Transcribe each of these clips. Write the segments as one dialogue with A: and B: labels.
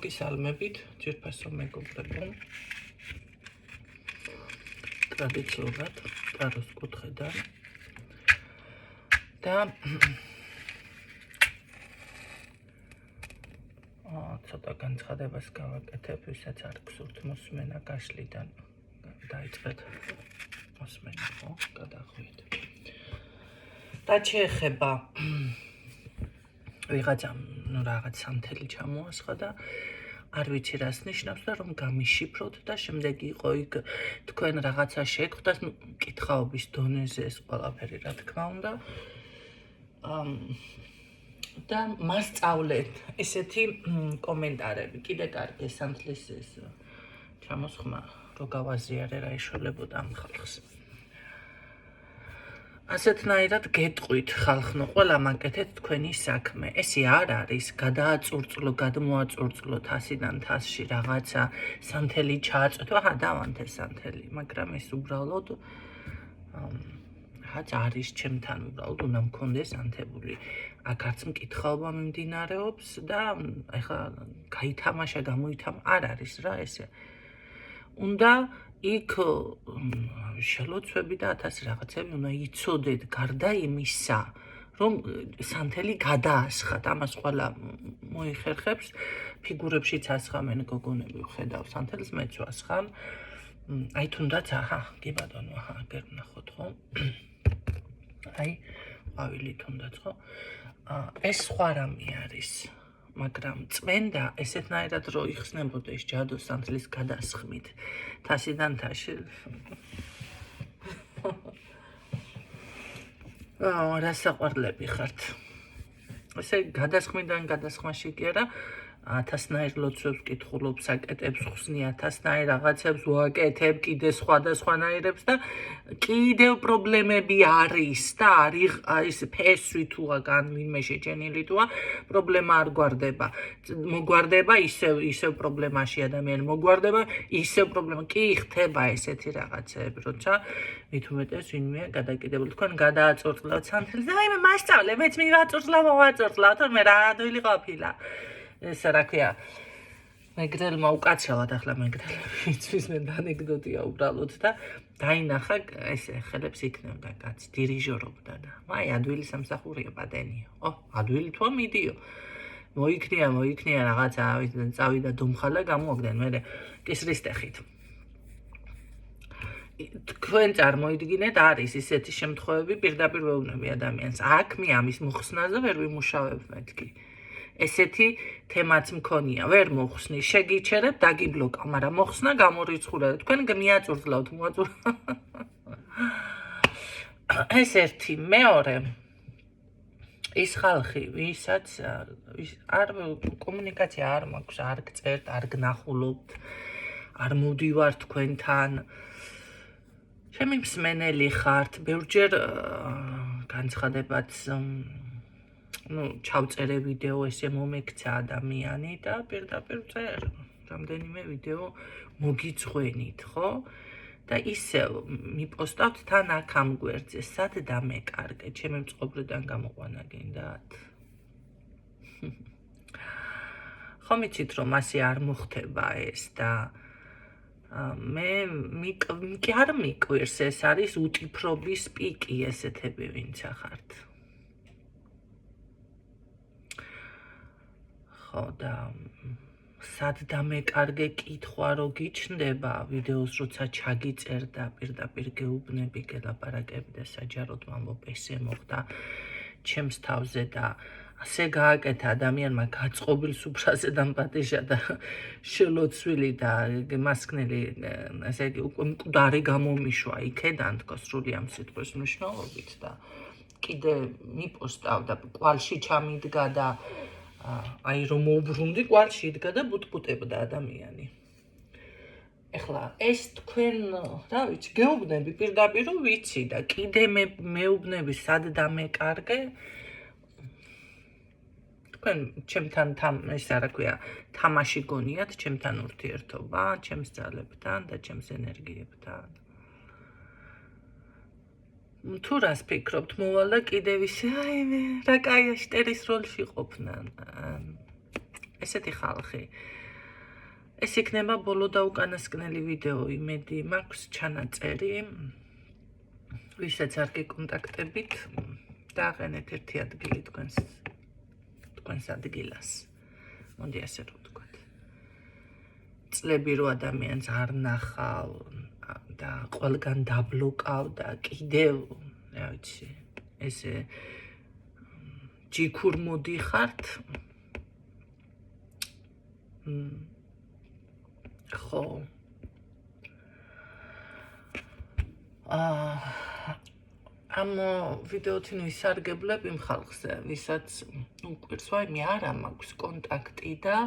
A: მოგისალმებით, ძვირფასო მეგობრებო. ტრადიციულად ტაროს კუთხედან და ცოტა განცხადებას გავაკეთებ, ვისაც არ გსურთ მოსმენა გაშლიდან დაიწყეთ მოსმენა, ხო? გადახვიეთ. და შეეხება ვიღაცამ რაღაც სამთელი ჩამოასხა და არ ვიცი რას ნიშნავს და რომ გამიშიფროთ და შემდეგ იყო იქ თქვენ რაღაცა შეგხვდათ კითხაობის დონეზე ეს ყველაფერი რა თქმა უნდა და მასწავლეთ ესეთი კომენტარები კიდე კარგი სამთლის ეს ჩამოსხმა რო გავაზიარე რა ეშოლებოდა ამ ხალხს ასეთნაირად გეტყვით ხალხნო ყველა მაკეთეთ თქვენი საქმე ესე არ არის გადააწურწლო გადმოაწურწლო თასიდან თასში რაღაცა სამთელი ჩააწვეთ აჰა დავანთე სამთელი მაგრამ ეს უბრალოდ რაც არის ჩემთან უბრალოდ უნდა მქონდეს ანთებული აქ არც მკითხაობა მიმდინარეობს და ეხლა გაითამაშა გამოითამა არ არის რა ესე უნდა იქ შელოცვები და 1000 რაღაცები უნდა იცოდეთ გარდა იმისა რომ სანთელი გადაასხათ ამას ყველა მოიხერხებს ფიგურებშიც ასხამენ გოგონები ვხედავ სანთელს მეც ვასხამ აი თუნდაც აჰა კი ბატონო აჰა გერ ვნახოთ ხო აი ყვავილი თუნდაც ხო ეს სხვა რამე არის მაგრამ წმენდა ესეთნაირად რო იხსნებოდეს ჯადო სანთლის გადასხმით თასიდან თაში რა საყვარლები ხართ ესე გადასხმიდან გადასხმაში კი არა 1000 ლოცვებს კითხულობ საკეთებს ხსნი 1000 რაღაცებს ვაკეთებ კიდე სხვადასხვანაირებს და კიდევ პრობლემები არის და არის ფესვი თუა გან ვინმე შეჭენილი თუა პრობლემა არ გვარდება მოგვარდება ისევ პრობლემაში ადამიანი მოგვარდება ისევ პრობლემა კი ხდება ესეთი რაღაცები როცა მით უმეტეს ვინმეა გადაკიდებული თქვენ გადააწურწლავთ სანთელს და აი მე მასწავლე მეც მივაწურწლა მოვაწურწლა თორმე რა ადვილი ყოფილა ეს რა ქვია მეგრელმა უკაცრავად ახლა მეგრელების ანეკდოტია უბრალოდ და დაინახა ესე ხელებს იქნებდა კაცი დირიჟორობდა და აი ადვილი სამსახურია პატენიო ადვილი თვა მიდიო მოიქნია რაღაცა წავიდა დომხალა გამოაგდნენ მე კისრისტეხით თქვენ წარმოიდგინეთ არის ისეთი შემთხვევები პირდაპირ ვეუბნები ადამიანს აქ მე ამის მოხსნაზე ვერ ვიმუშავებ მეთქი ესეთი თემაც მქონია ვერ მოხსნი შეგიჩერებ დაგიბლოკა მაგრამ მოხსნა გამორიცხულა თქვენ მიაწურწლავთ ეს ერთი მეორე ის ხალხი ვისაც არ კომუნიკაცია არ მაქვს არ გწერთ არ გნახულობთ არ მოვდივარ თქვენთან ჩემი მსმენელი ხართ ბევრჯერ განცხადებაც ჩავწერე ვიდეო ესე მომექცა ადამიანი და პირდაპირ წერ რამდენიმე ვიდეო მოგიძღვენით ხო და ისევ მიპოსტავთ თან აქ ამ გვერდზე სად დამეკარგე ჩემი მწყობრიდან გამოყვანა გინდათ ხომ იცით რომ ასე არ მოხდება ეს და მე კი არ მიკვირს ეს არის უტიფრობის პიკი ესეთები ვინც ახართ და სად დამეკარგე კითხვა რო გიჩნდება ვიდეოს როცა ჩაგიწერ და პირდაპირ გეუბნები გელაპარაკები და საჯაროდ ვამბობ ესე მოხდა ჩემს თავზე და ასე გააკეთა ადამიანმა გაწყობილ სუფრაზე დამპატიჟა და შელოცვილი და მასკნელი ესე იგი უკვე მკვდარი გამომიშვა იქედან თქო სრული ამ სიტყვის მნიშვნელობით და კიდე მიპოსტავ და კვალში ჩამიდგა და აი რომ მოვბრუნდი კვალში იდგა და ბუტბუტებდა ადამიანი. ეხლა ეს თქვენ რა ვიცი გეუბნები პირდაპირ რომ ვიცი და კიდე მეუბნები სად დამეკარგე თქვენ ჩემთან ეს რა ქვია თამაში გონიათ ჩემთან ურთიერთობა ჩემს ძალებთან და ჩემს ენერგიებთან თუ რას ფიქრობთ მოვალ და კიდევ ისე აი მე რა კაია შტერის როლში ყოფნა ესეთი ხალხი ეს იქნება ბოლო და უკანასკნელი ვიდეო, იმედი მაქვს ჩანაწერი. ვისაც არ გიკონტაქტებით, დააყენეთ ერთი ადგილი თქვენს ადგილას. მოდი ასე რომ ვთქვათ. წლები რო ადამიანს არ ნახავ და ყველგან დაბლოკავ და კიდევ, რა ვიცი, ესე ჯიქურ მოდიხართ. ხო. ამ ვიდეოთინ ვისარგებლებ იმ ხალხზე, ვისაც უყვირს, ვაიმე არა მაქვს კონტაქტი და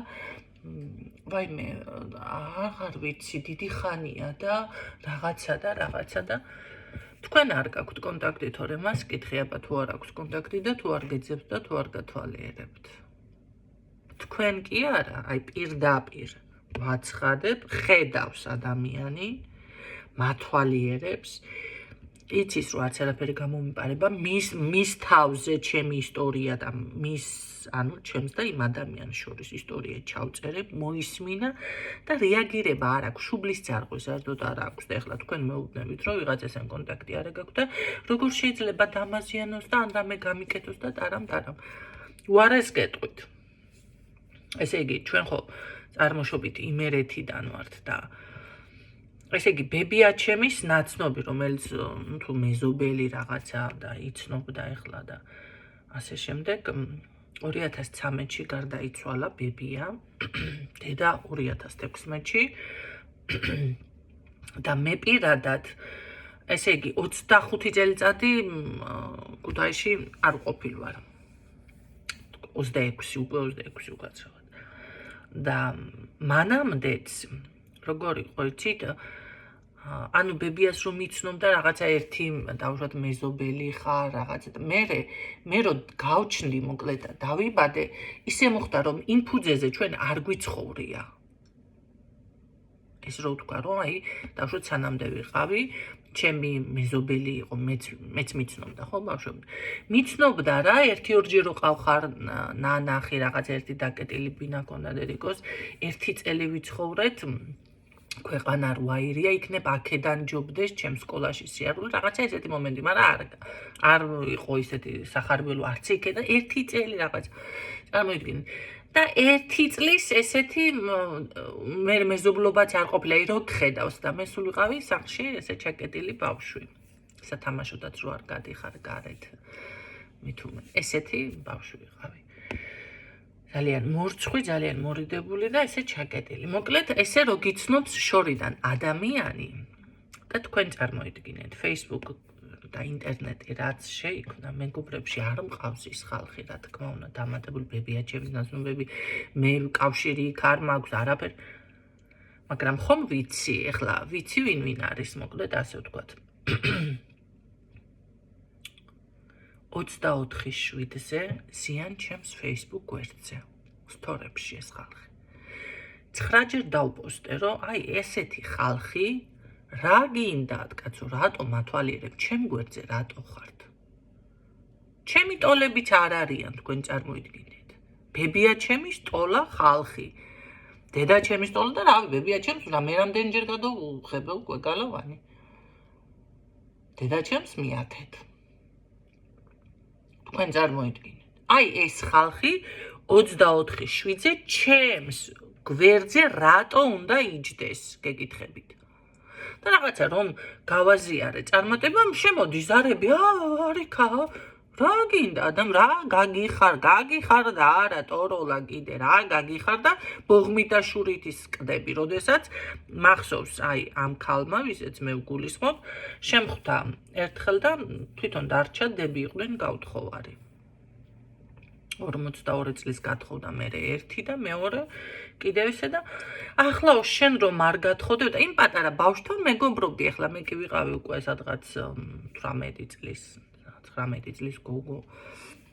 A: ვაიმე აღარ ვიცი, დიდი ხანია და რაღაცა და თქვენ არ გაქვთ კონტაქტი, თორემ მას კითხე აბა თუ არ აქვს კონტაქტი და თუ არ გეძებთ და თუ არ გათვალიერებთ. თქვენ კი არა, აი პირდაპირ ვაცხადებ, ხედავს ადამიანი, მათვალიერებს, იცის რომ არც არაფერი გამომიპარება, მის თავზე ჩემი ისტორია და ჩემს და იმ ადამიანს შორის ისტორია ჩავწერებ, მოისმინა და რეაგირება არ აქვს, შუბლის ძარღვის ზარდოდ არ აქვს და ეხლა თქვენ მეუბნებით, რომ ვიღაცასთან კონტაქტი არ გაქვთ და როგორ შეიძლება დამაზიანოს და ამდამე გამიკეთოს და ტარამ. უარეს გეტყვით. ესე იგი, ჩვენ ხო წარმოშობით იმერეთიდან ვართ და ესე იგი, ბებიაჩემის ნაცნობი, რომელიც თუ მეზობელი რაღაცა და იცნობდა ეხლა და ასე შემდეგ, 2013-ში გარდაიცვალა ბებია, დედა 2016-ში და მე პირადად, ესე იგი, 25 წელიწადი ქუთაისში არ ვყოფილ ვარ. 26 უკაცრავად. და მანამდეც როგორ იყო იცით, ანუ ბებიას რომ იცნობდა რაღაცა ერთი დავუშვათ მეზობელი ხარ რაღაცა და მე რო გავჩნდი მოკლედ და დავიბადე, ისე მოხდა რომ იმ ფუძეზე ჩვენ არ გვიცხოვრია. ეს რო ვთქვა რომ აი დავუშვათ სანამდე ვიყავი, ჩემი მეზობელი იყო, მეც მიცნობდა ხო ბავშვები. მიცნობდა რა, 1-2 რო ყავხარ ნანახი რაღაც ერთი დაკეტილი ბინა ქონდა დედიკოს, 1 წელი ვიცხოვრეთ, ქვეყანა რვაირია, იქნებ აქედან ჯობდეს ჩემს სკოლაში სიარული, რაღაცა ესეთი მომენტი, მაგრამ არ იყო ისეთი სახარბელო არც იქე და 1 წელი რაღაც. წარმოიდგინე. და 1 წლის ესეთი მე მეზობლობაც არ ყოფილა, რო გხედავს და მე სულ ვიყავი სახლში ესე ჩაკეტილი ბავშვი. სათამაშოდაც რო არ გადიხარ გარეთ. მithumე ესეთი ბავშვი ვიყავი. ძალიან მორცხვი, ძალიან მორიდებული და ესე ჩაკეტილი. მოკლედ, ესე რო გიცნობს შორიდან ადამიანი და თქვენ წარმოიდგინეთ, Facebook და ინტერნეტი რაც შეიქმნა, მეგობრებში არ მყავს ის ხალხი, რა თქმა უნდა, დამატებული ბებიაჩემის ნაცნობები, მე კავშირი იქ არ მაქვს, არაფერი. მაგრამ ხომ ვიცი, ეხლა ვიცი ვინ არის, მოკლედ ასე ვთქვათ. 24/7-ზე ზიან ჩემს Facebook გვერდზე. სტორებში ეს ხალხი. 9 ჯერ დავპოსტე, რომ აი ესეთი ხალხი რა გინდათ, კაცო, რატო მათვალიერებ ჩემ გვერდზე, რატო ხართ? ჩემი ტოლებიც არ არიან, თქვენ წარმოიდგინეთ. ბებიაჩემის ტოლა ხალხი. დედაჩემის ტოლა და რავი, ბებიაჩემს რა მე რამდენჯერ გადავხებე უკვე გალავანი. დედაჩემს მიათეთ. თქვენ წარმოიდგინეთ. აი ეს ხალხი 24/7-ზე ჩემს გვერდზე რატო უნდა იჯდეს, გეკითხებით. და რაღაცა რომ გავაზიარე წარმატება, შემოდი ზარები, არიქა, რა გინდა ადამ, რა გაგიხარ და არა ტოროლა კიდე, რა გაგიხარ და ბოღმით და შურით ისკდები, როდესაც მახსოვს აი ამ ქალმა, ვისაც მე ვგულისხმობ, შემხვდა ერთხელ და თვითონ დარჩა დები იყვნენ გაუთხოვარი. 42 წლის გათხოვდა მე ერთი და მეორე კიდევ ისე და ახლა შენ რომ არ გათხოვდები და იმ პატარა ბავშვთან მეგობრობდი, ახლა მე კი ვიყავი უკვე სადღაც 18 წლის 19 წლის გოგო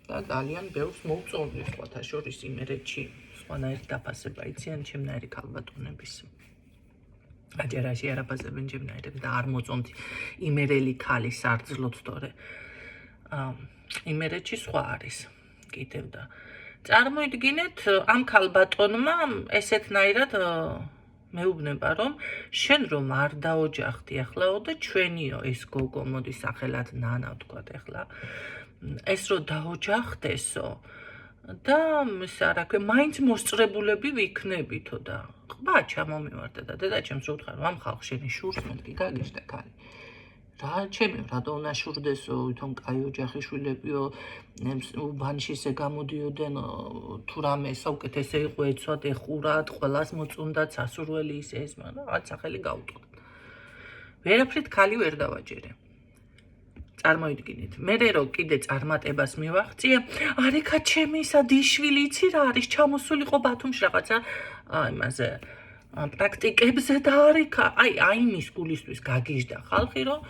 A: და ძალიან ბევრს მოვწონდი სხვათა შორის იმერეთში სხვანაირი დაფასება იციან ჩემნაირი ქალბატონების. აჯერაში არ აფასებენ ჩემნაირებს და არ მოწონთ იმერელი ქალი სარძლოთ, თორე იმერეთში სხვა არის. კიდევ და წარმოიდგინეთ ამ ქალბატონმა ესეთნაირად მეუბნება რომ შენ რომ არ დაოჯახდი ახლაო და ჩვენიო ეს გოგო მოდი სახელად ნანა ვთქვათ ახლა ეს რომ დაოჯახდესო და ისა რა ქვია მაინც მოსწრებულები ვიქნებითო და ყბა ჩამომივარდა და დედაჩემს რო ვთქარ ამ ხალხს შენი შურს მეთქი გაგეშდა ქალი რა ჩემი რატო უნდა შურდესო ვითომ კაი ოჯახი შვილებიო უბანში ესე გამოდიოდნენ თუ რამე საუკეთესო იყო ეცვად ეხურად ყველას მოწუნდათ სასურველი ის ეს მაგრამ რაღაც სახელი გაუტყდა ვერაფრით ქალი ვერ დავაჯერე წარმოიდგინეთ მე რო კიდე წარმატებას მივაღწია არიქა ჩემი ისა დიშვილი იცი რა არის ჩამოსულიყო ბათუმში რაღაცა იმაზე პრაქტიკებზე და არიქა აი მის გულისთვის გაგიჟდა ხალხი რომ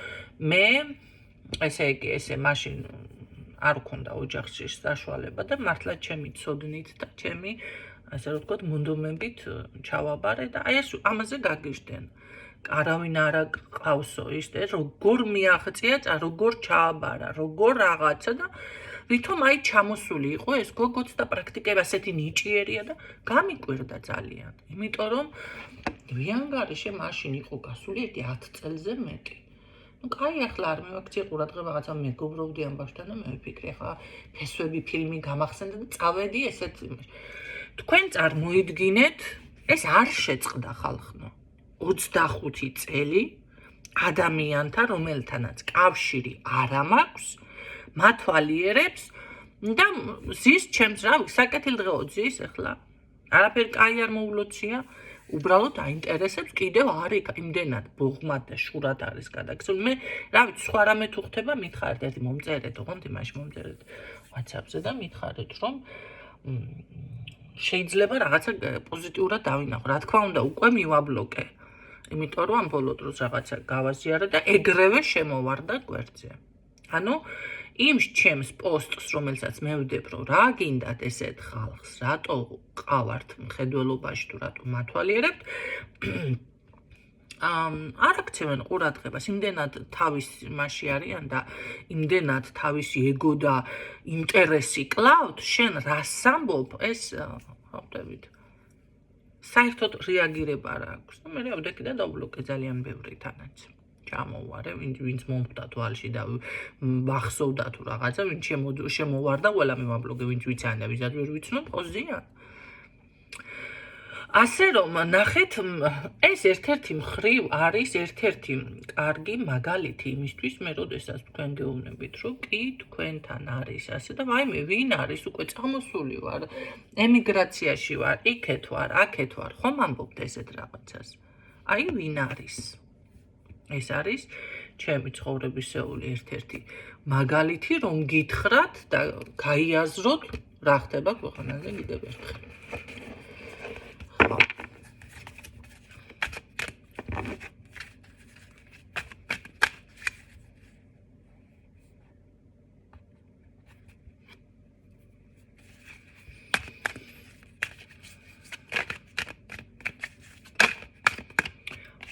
A: მე ესე იგი ესე მაშინ არ ქონდა ოჯახში საშუალება და მართლა ჩემი ცოდნით და ჩემი ასე რომ ვთქვათ მუნდომებით ჩავაბარე და აი ეს ამაზე გაგიჟდნენ არავინ არ ყავსო ისე როგორ მიაღწია და როგორ ჩააბარა როგორ რაღაცა და ვითომ აი ჩამოსული იყო ეს გოგოც და პრაქტიკება ასეთი ნიჭიერია და გამიკვირდა ძალიან იმიტომ რომ ვიანგარიშე მაშინ იყო გასული 10 წელზე მეტი ну კაი ახლა არ მივაქცია ყურადღება რაღაცა მეგობრობდი ამბავშთან და მე ვფიქრე ხა ფესვები ფილმი გამახსენდა და წავედი ესეთ თქვენ წარმოიდგინეთ ეს არ შეწყდა ხალხნო 25 წელი ადამიანთა რომელთანაც კავშირი არ მაქვს მათვალიერებს და ზის ჩემს რა საკეთილდღეო ზის ახლა არაფერი კაი არ მოულოცია უბრალოდ აინტერესებს კიდევ არის იმდენად ბოღმად და შურად არის გადაგზული მე რა ვიცი სხვა რამე თუ ხდება მითხარით ერთი მომწერეთ ოღონდ იმაში მომწერეთ WhatsApp-ზე და მითხარით რომ შეიძლება რაღაცა პოზიტიურად დავინახო რა თქმა უნდა უკვე მივაბლოკე იმიტომ რომ ამ ბოლო დროს რაღაცა გავაზიარა და ეგრევე შემოვარდა გვერდზე ანუ იმ ჩემს პოსტს რომელსაც მე ვდებ რომ რა გინდათ ესეთ ხალხს რატო ყავართ მხედველობაში თუ რატო მათვალიერებთ არ აქცევენ ყურადღებას იმდენად თავის მასში არიან და იმდენად თავისი ეგო და ინტერესი კლავთ შენ რას ამბობ ეს ხვდებით საერთოდ რეაგირება არ აქვს და მე ავდექი და დავბლოკე ძალიან ბევრი თანაც ჩამოვარე ვინც მომხვდა თვალში და ვახსოვდა თუ რაღაცა ვინც შემოვარდა ყველა მივაბლოკე ვინც ვიციან და ვისაც ვერ ვიცნობ ხოზიან ასე რომ ნახეთ ეს ერთ-ერთი მხრივ არის ერთ-ერთი კარგი მაგალითი იმისთვის მე როდესაც თქვენ გეუბნებით რომ კი თქვენთან არის ასე და ვაიმე ვინ არის უკვე წამოსული ვარ ემიგრაციაში ვარ იქეთ ვარ აქეთ ვარ ხომ ამბობთ ესეთ რაღაცას აი ვინ არის ეს არის ჩემი ცხოვრებისეული ერთ-ერთი მაგალითი რომ გითხრათ და გაიაზროთ რა ხდება ქვეყანაზე კიდევ ერთხელ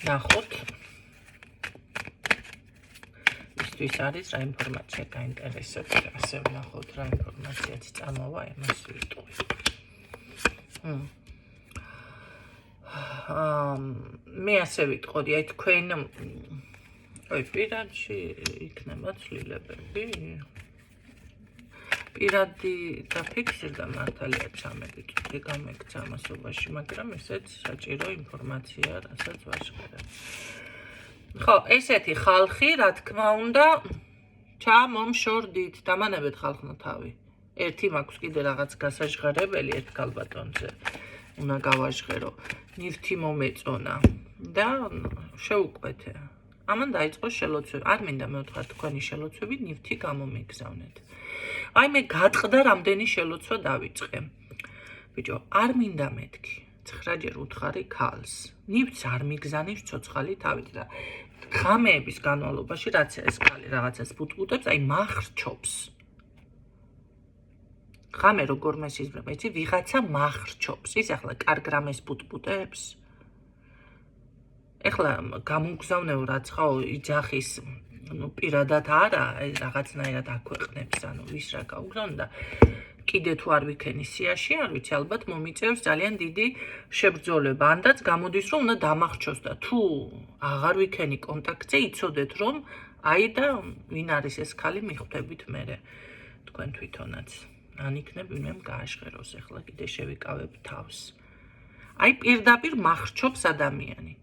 A: ნახოთ ისთვის არის რა ინფორმაცია გაინტერესებს ასე ვნახოთ რა ინფორმაციაც წამოვა იმას ვიტყვი მე ასე ვიტყოდი აი თქვენ ой პირადში იქნება ცვლილებები პირადი დაფიქსირდა მართალია 13 წუთი გამექცა ამასობაში მაგრამ ესეც საჭირო ინფორმაცია რასაც ვაშკარებ ხო ესეთი ხალხი რა თქმა უნდა ჩამომშორდით დამანებეთ ხალხმა თავი ერთი მაქვს კიდე რაღაც გასაჟღერებელი ერთ ქალბატონზე უნდა გავაჟღერო ნივთი მომეწონა და შეუკვეთე ამან დაიწყო შელოცვები არ მინდა მე ვთქვა თქვენი შელოცვები ნივთი გამომიგზავნეთ აი მე გატყდა რამდენი შელოცვა დავიწყე ბიჭო არ მინდა მეთქი 9-ჯერ უთხარი ქალს ნივთს არ მიგზანის ცოცხალი თავით და ღამეების განმავლობაში რაც ეს ქალი რაღაცას ბუტბუტებს აი მახრჩობს ღამე როგორ მესიზმრება იცი ვიღაცა მახრჩობს ის ახლა კარგ რამეს ბუტბუტებს ეხლა გამოგზავნეო რაც ხო იძახის ну პირადად არა ეს რაღაცნაირად აქვეყნებს ანუ ვის რა გაუგზავნა კიდე თუ არ ვიქენი სიაში, არ ვიცი, ალბათ მომიწევს ძალიან დიდი შებრძოლება. ანდაც გამოდის, რომ უნდა დამახჩოს და თუ აღარ ვიქენი კონტაქტზე, იცოდეთ, რომ აი და ვინ არის ეს ქალი მიხვდებით მერე თქვენ თვითონაც. ან იქნებ ვინმემ გააშღეროს, ახლა კიდე შევიკავებ თავს. აი პირდაპირ მახრჩობს ადამიანი.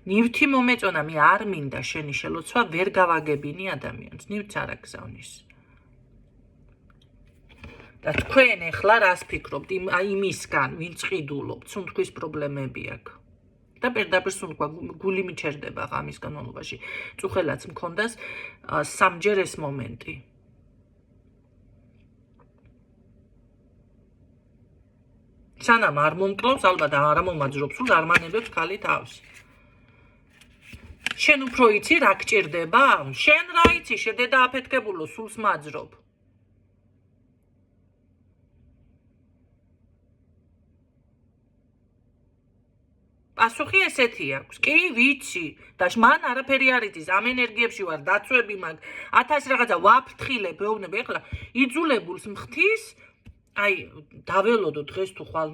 A: ნივთი მომეწონა, მე არ მინდა შენი შელოცვა, ვერ გავაგებინი ადამიანს, ნივთს არ აგზავნის. და თქვენ ახლა რას ფიქრობთ იმისგან, ვინც ყიდულობთ, სუნთქვის პრობლემები აქვს. და პირდაპირ სუნთქვა გული მიჩერდება ღამის განმავლობაში. წუხელაც მქონდას სამჯერ ეს მომენტი. სანამ არ მომკლავს, ალბათ არ მომაძრობს, სულ არ მანებებს ქალი თავს. შენ უფრო იცი რა გჭირდება? შენ რა იცი, შედედა აფეთქებულო, სულს მაძრობ. პასუხი ესეთი აქვს. კი, ვიცი. და მან არაფერი არ იცის, ამ ენერგიებში ვარ, დაცვები მაქვს, 1000 რაღაცა ვაფრთხილებ, ეუბნები, ეხლა იძულებულს მხთის, აი, დაველოდო დღეს თუ ხვალ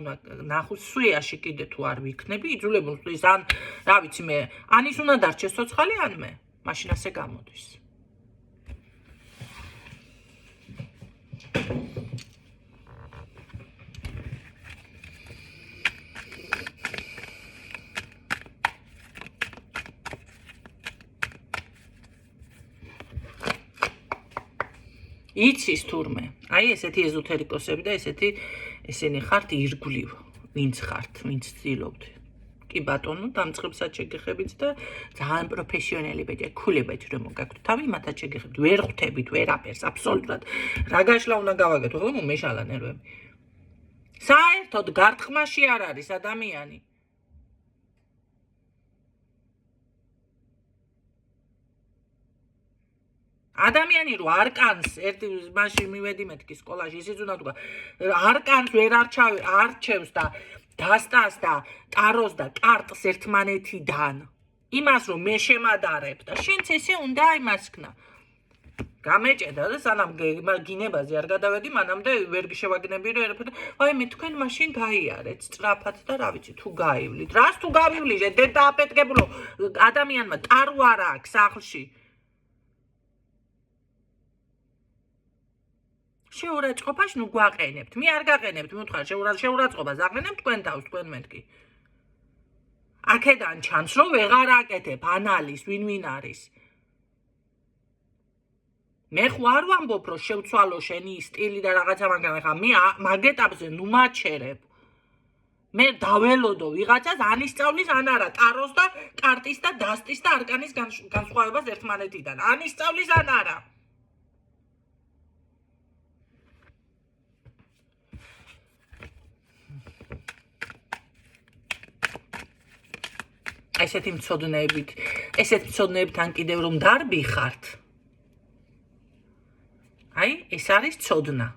A: ნახოს სვიაში კიდე თუ არ ვიქნები, იძულებულს მხთის, ან რა ვიცი მე, ან ის უნდა დარჩეს ცოცხალი, ან მე. მაშინ ასე გამოდის. იცის თურმე, აი ესეთი ეზოთერიკოსები და ესენი ხართ ირგვლივ, ვინც ხართ, ვინც ცდილობთ. კი ბატონო, დამწყებსაც შეგეხებით და ძალიან პროფესიონალი ბეჭე, ქულებეთ რომ მოგაქვთ. თავი მათაც შეგეხებით, ვერ ხვდებით ვერაფერს, აბსოლუტურად. რა გაშლა უნდა გავაკეთო, ხო, მომეშალა ნერვები. საერთოდ გარტყმაში არ არის ადამიანი. ადამიანი რო არ კანს, ერთი მაშინ მივედი მეთქი სკოლაში, ისიც უნდა თქვა, არ კანს, ვერ არჩევს და დასტას და ტაროს და კარტს ერთმანეთიდან. იმას რომ მე შემადარებ და შენც ესე უნდა იმასქნა. გამეჭედა და სანამ გინებაზე არ გადავედი, მანამდე ვერ შევაგნები რომ ერაფერი, აი მე თქვენ მაშინ გაიარეთ სწრაფად და რა ვიცი, თუ გაივლით. რას თუ გავივლიშე, დედა აფეთქებულო, ადამიანმა ტარო არ აქვს სახლში. შეურაცხყოფაში ნუ გვაყენებთ. მე არ გაყენებთ, მithყარ შეურაცხყოფას აყენებთ თქვენ თავს, თქვენ მეთქი. აქედან ჩანს, რომ ვეღარ აკეთებ ანალიზ, ვინ არის. მე ხوار ვამბობ, რომ შევცვალო შენი სტილი და რაღაცა, მაგრამ ხა მე მაგ ეტაპზე ნუ მაჩერებ. მე დაველოდო ვიღაცას ანისწავლის ან არა ტაროს და კარტის და დასტის და არკანის განსხვავებას ერთმანეთიდან. ანისწავლის ან არა. ესეთი მცოდნეებთან კიდევ რომ დარბი ხართ. აი, ეს არის ცოდნა.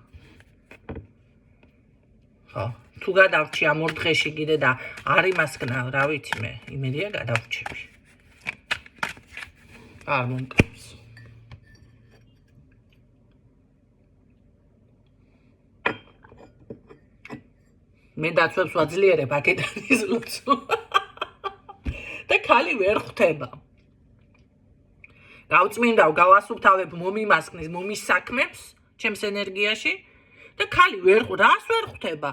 A: ხო, თუ გადავრჩი ამ ორ დღეში კიდე და არ იმასკნა, რა ვიცი მე, იმედია გადავრჩები. არ მომკლავს. მე დაცვებს ვაძლიერებ აქედან ის ლოცვა. და ქალი ვერ ხვდება. გავწმინდავ, გავასუფთავებ მომიმასკნის, მომის საქმებს, ჩემს ენერგიაში და ქალი რას ვერ ხვდება.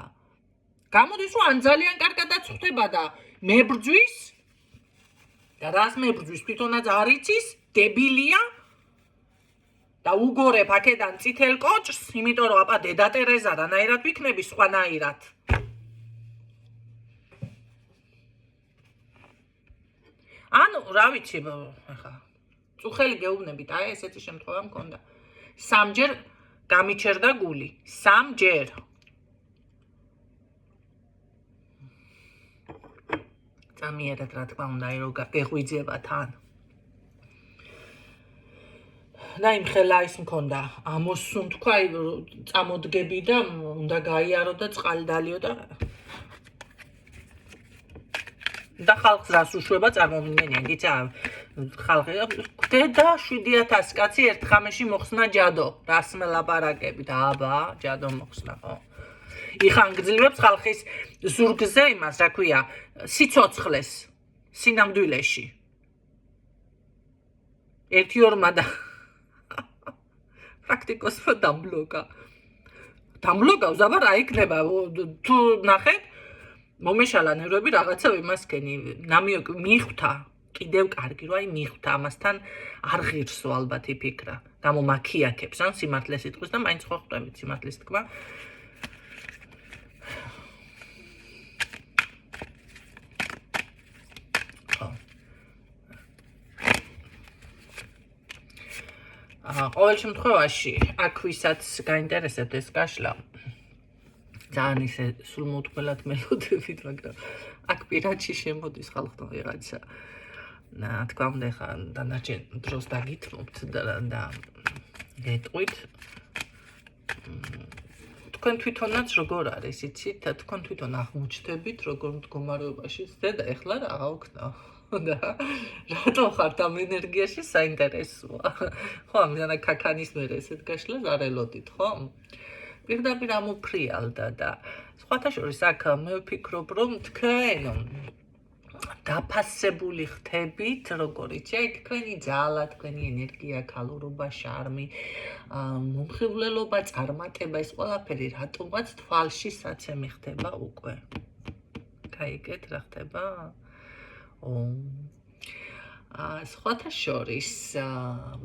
A: გამოდის, რომ ან ძალიან კარგადაც ხვდება და მებრძვის და რას მებრძვის, თვითონაც არ იცის, დებილია და უგორებ აქედან წითელ კოჭს, იმიტომ რომ აპა დედა ტერეზა რანაირად ვიქნები სხვანაირად. ანუ რა ვიცი, ახლა წუხელი გეუბნებით, აი ესეთი შემთხვევა მქონდა. 3 ჯერ გამიჩერდა გული, 3 ჯერ. წამიერად რა თქმა უნდა, რომ გეღვიძება თან. და იმ ხელა ის მქონდა, ამოსუნთქვა, წამოდგები და უნდა გაიარო და წყალი დალიო და და ხალხს რას უშვება წარმომიდგენიან, გიცა ხალხი გვდედა 7000 კაცი ერთ ხამეში მოხსნა ჯადო რას მელაპარაკებით აბა ჯადო მოხსნა ხო იხანგძლივებს ხალხის ზურგზე იმას რა ქვია სიცოცხლეს სინამდვილეში ერთი ორმა და პრაქტიკოსმა დამბლოკა ზაბარ რა იქნება თუ ნახეთ მომეშალა ნერვები რაღაცა იმასკენი ნამიოკი მიხვთა კიდევ კარგი რა მიხვთა ამასთან არ ღირსო ალბათ იფიქრა გამომაქიაქებს ან სიმართლეს იტყვის და მაინც ხო ხვდებით სიმართლეს თქვა ყოველ შემთხვევაში აქ ვისაც გაინტერესებთ ეს კაშლა ძალიან ისე სულმოუთმელად მელოდებით მაგრამ აქ პირადში შემოდის ხალხთან ვიღაცა თქვა უნდა ხა დანარჩენ დროს დაგითმობთ და გეტყვით თქვენ თვითონაც როგორ არის იცით და თქვენ თვითონ აღმოჩნდებით როგორ მდგომარეობაში და ეხლა რა გავქნა და რატო ხართ ამ ენერგიაში საინტერესოა ხო ამჟამად ქაქანის მერე ესეთ გაშლას არ ელოდით ხო პირდაპირ ამოფრიალდა და სხვათა შორის აქ მე ვფიქრობ რომ თქვენ დაფასებული ხდებით როგორიც თქვენი ძალა თქვენი ენერგია ქალურობა შარმი მომხიბვლელობა წარმატება ეს ყველაფერი რატომაც თვალში საცემი ხდება უკვე გაიგეთ რა ხდება სხვათა შორის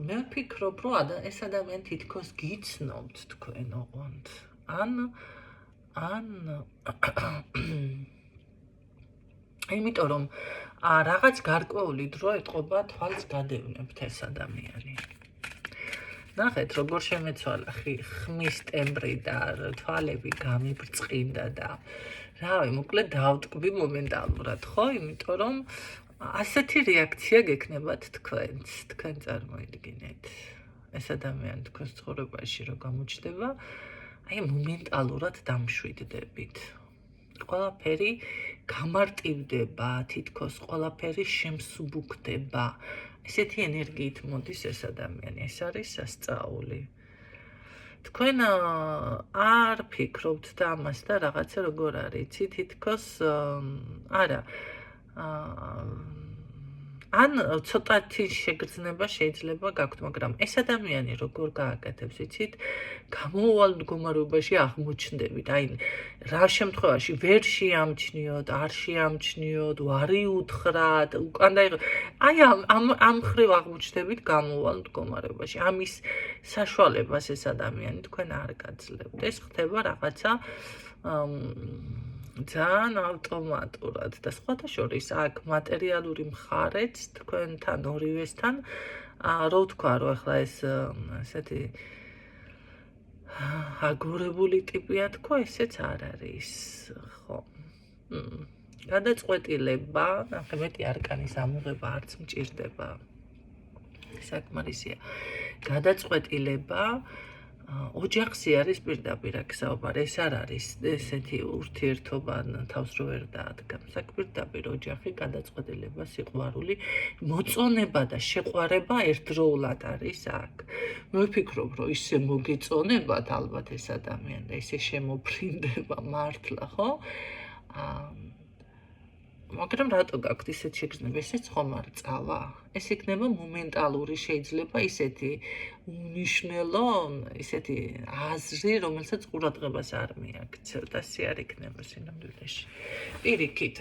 A: მე ვფიქრობ რომ ეს ადამიანი თითქოს გიცნობთ თქვენ ოღონდ ან იმიტომ რომ რაღაც გარკვეული დრო ეტყობა თვალს გადევნებთ ეს ადამიანი ნახეთ როგორ შემეცვალა ხმის ტემბრი და თვალები გამიბრწყინდა და რავი მოკლედ დავტკბი მომენტალურად ხო იმიტომ რომ ასეთი რეაქცია გექნებათ თქვენ წარმოიდგინეთ ეს ადამიანი თქვენს ცხოვრებაში რო გამოჩნდება აი მომენტალურად დამშვიდდებით ყველაფერი გამარტივდება თითქოს ყველაფერი შემსუბუქდება ესეთი ენერგიით მოდის ეს ადამიანი ეს არის სასწაული თქვენ არ ფიქრობთ და ამას და რაღაცა როგორ არის თითქოს არა ან ცოტათი შეგრძნება შეიძლება გაქვთ მაგრამ ეს ადამიანი როგორ გააკეთებს იცით გამოუვალ მდგომარეობაში აღმოჩნდებით აი რა შემთხვევაში ვერ შეამჩნიოთ არ შეამჩნიოთ ვარი უთხრათ უკან დაიღო აი ამ ხრივ აღმოჩნდებით გამოუვალ მდგომარეობაში ამის საშუალებას ეს ადამიანი თქვენ არ გაძლევთ ეს ხდება რაღაცა ძალიან ავტომატურად და სხვათა შორის აქ მატერიალური მხარეც თქვენთან ორივესთან რო ვთქვა რომ ახლა ეს ესეთი აგორებული ტიპია თქო ესეც არ არის ხო გადაწყვეტილება ნახე მეტი არკანის ამოღება არც მჭირდება საკმარისია გადაწყვეტილება ოჯახში არის პირდაპირ აქ საუბარი ეს არ არის ესეთი ურთიერთობა თავს რო ვერ დაადგამს აქ პირდაპირ ოჯახი გადაწყვეტილება სიყვარული მოწონება და შეყვარება ერთდროულად არის აქ მე ვფიქრობ რომ ისე მოგეწონებათ ალბათ ეს ადამიანი და ისე შემოფრინდება მართლა ხო მაგრამ რატო გაქვთ ისეთ შეგრძნება ესეც ხომ არ წავა ეს იქნება მომენტალური შეიძლება ისეთი უნიშნელო ისეთი აზრი რომელსაც ყურადღებას არ მიაქცევთ ასე არ იქნება სინამდვილეში პირიქით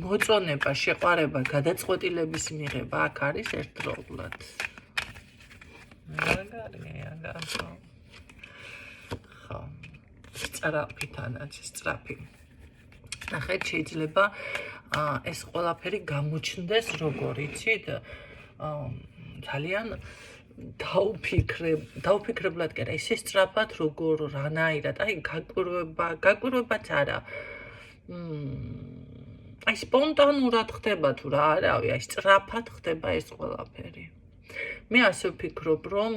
A: მოწონება შეყვარება გადაწყვეტილების მიღება აქ არის ერთდროულად მაგარია ხო სწრაფითანაც სწრაფი ნახეთ შეიძლება ეს ყველაფერი გამოჩნდეს როგორ იცით ძალიან დაუფიქრებლად კი არა ისე სწრაფად როგორ რანაირად აი გაკვირვებაც არა აი სპონტანურად ხდება თუ რა არავი აი სწრაფად ხდება ეს ყველაფერი მე ასე ვფიქრობ რომ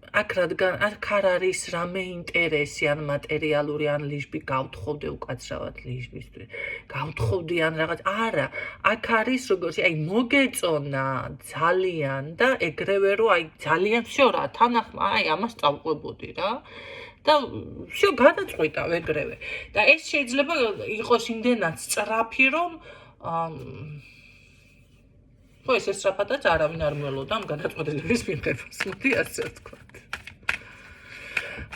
A: აქ რადგან აქ არ არის რამე ინტერესი ან მატერიალური ან ლიჟბი გავთხოვდე უკაცრავად ლიჟბისთვის გავთხოვდი ან რაღაც არა აქ არის როგორც აი მოგეწონა ძალიან და ეგრევე რომ აი ძალიან всё რა თანახმა აი ამას წავყვებოდი რა და всё გადაწყვიტავ ეგრევე და ეს შეიძლება იყოს იმდენად სწრაფი რომ ხო ეს სწრაფადაც არავინ არ მველოდა ამ გადაწყვეტილების მიღებას მოდი ასე ვთქვათ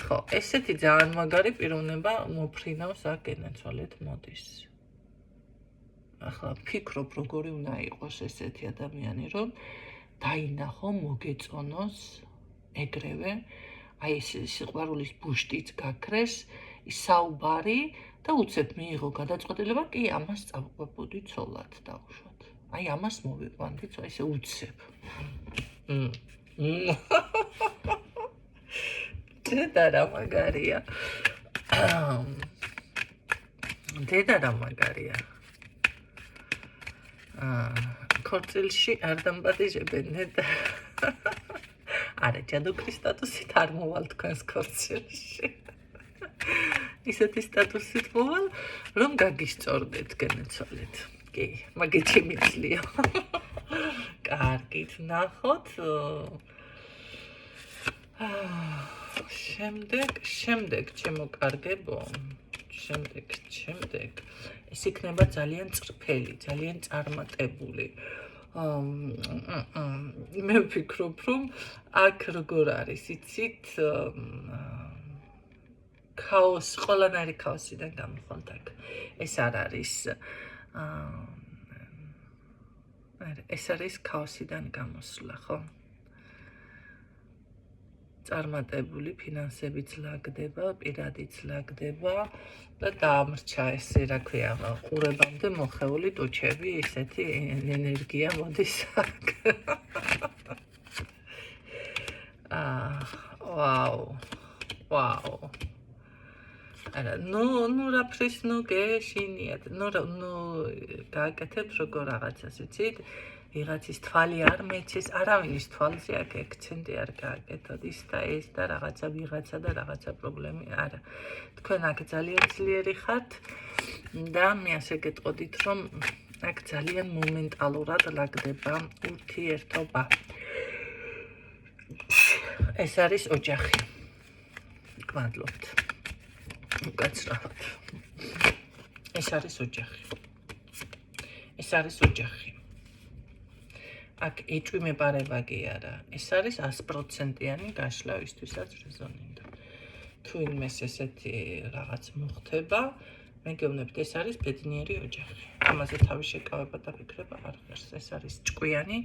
A: ხო ესეთი ძალიან მაგარი პიროვნება მოფრინავს აქ გენაცვალეთ მოდის ახლა ფიქრობ როგორი უნდა იყოს ესეთი ადამიანი რომ დაინახო მოგეწონოს ეგრევე აი ეს სიყვარულის ბუშტიც გაქრეს ის საუბარი და უცებ მიიღო გადაწყვეტილება კი ამას წავყვებოდი ცოლად დაუშვათ აი ამას მოვიყვანდი ესე უცებ დედა რა მაგარია დედა რა მაგარია ქორწილში არ დამპატიჟებენ და არა ჯადოქრის სტატუსით არ მოვალ თქვენს ქორწილში ისეთი სტატუსით მოვალ რომ გაგისწორდეთ გენაცვალეთ კი მაგით შემიძლია კარგით ნახოთ შემდეგ ჩემო კარგებო შემდეგ ეს იქნება ძალიან წრფელი ძალიან წარმატებული მე ვფიქრობ რომ აქ როგორ არის იცით ქაოსი ყველანაირი ქაოსიდან გამიხვალთ აქ ეს არ არის ეს არის ქაოსიდან გამოსვლა ხო წარმატებული ფინანსებიც ლაგდება, პირადიც ლაგდება და დაამრჩა ესე რა ქვია, ყურებამდე მოხეული ტუჩები, ისეთი ენერგია მოდის აქ. ვაუ. არა, ნუ რა ფრის ნუ გეშინიათ, ნუ გააკეთებ როგორ რაღაცას, იცით? ვიღაცის თვალი არ მეჩეს, არავინის თვალზე აქ ექცენტი არ გააკეთოთ, ის და ეს და რაღაცა ვიღაცა და რაღაცა პრობლემი არა. თქვენ აქ ძალიან ძლიერი ხართ და მე ასე გეტყოდით, რომ აქ ძალიან მომენტალურად ლაგდება ურთიერთობა. ეს არის ოჯახი. გმადლობთ. უკაცრავად. ეს არის ოჯახი. ეს არის ოჯახი. აქ ეჭვმეპარება კი არა. ეს არის 100%-იანი გაშლა ვისთვისაც რეზონინდა. თუ იმეს ესეთი რაღაც მოხდება, მე გეუბნებით, ეს არის ბედნიერი ოჯახი. ამაზე თავის შეკავება და ფიქრება არ ღირს. ეს არის ჭკვიანი,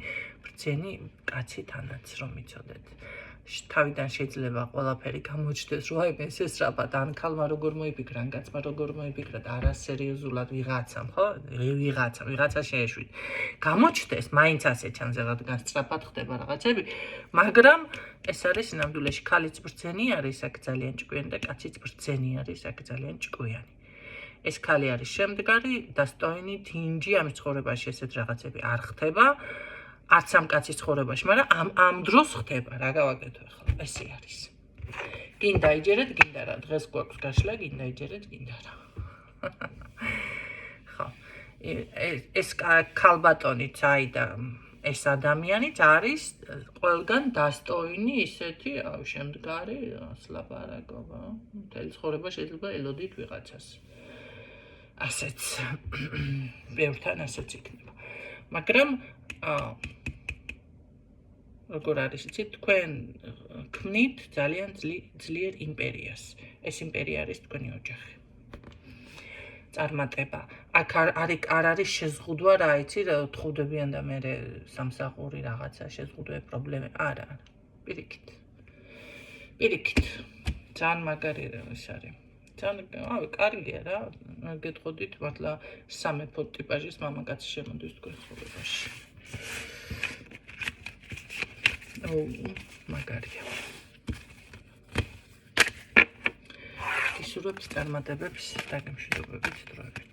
A: ბრძენი კაცი თანაც რომ იცოდეთ. თავიდან შეიძლება ყველაფერი გამოჩნდეს, რომ აი ეს ესრაბად ან ქალმა როგორ მოიფიქრა, ან კაცმა როგორ მოიფიქრა და არასერიოზულად ვიღაცამ, ხო? ვიღაცა შეეშვით. გამოჩნდეს, მაინც ასე ჩანს, რადგან სწრაფად ხდება რაღაცები, მაგრამ ეს არის ნამდვილად ქალიც ბრძენი არის, აქ ძალიან ჭკვიანი და კაციც ბრძენი არის, აქ ძალიან ჭკვიანი. ეს ქალი არის შემდგარი, დასტოინი, დინჯი, ამის ცხოვრებაში ესეთ რაღაცები არ ხდება. არც ამ კაცის ცხოვრებაში, მაგრამ ამ დროს ხდება, რა გავაკეთო ახლა, ესე არის. გინდა იჯერეთ, გინდა რა, დღეს გვაქვს გაშლა, გინდა იჯერეთ, გინდა რა. ხო. ეს ქალბატონიც აი და ეს ადამიანიც არის ყველგან დასტოინი, ისეთი, შემდგარი, სლაპარაკობა. მთელი ცხოვრება შეიძლება ელოდით ვიღაცას. ასეც. ბევრთან ასეც იქნება. მაგრამ როგორ არის იცით თქვენ ქმნით ძალიან ძლიერ იმპერიას ეს იმპერია არის თქვენი ოჯახი წარმატება აქ არ არის შეზღუდვა რა იცი თხოვდებიან და მე სამსახური რაღაცა შეზღუდვე პრობლემა არა პირიქით ძალიან მაგარი ის არის ძალიან კარგია რა გეტყოდით მართლა სამეფო ტიპაჟის მამაკაცი შემოდის თქვენ ცხოვრებაში მაგარია. ისურვებს წარმატებებს და გემშვიდობებით დროებით.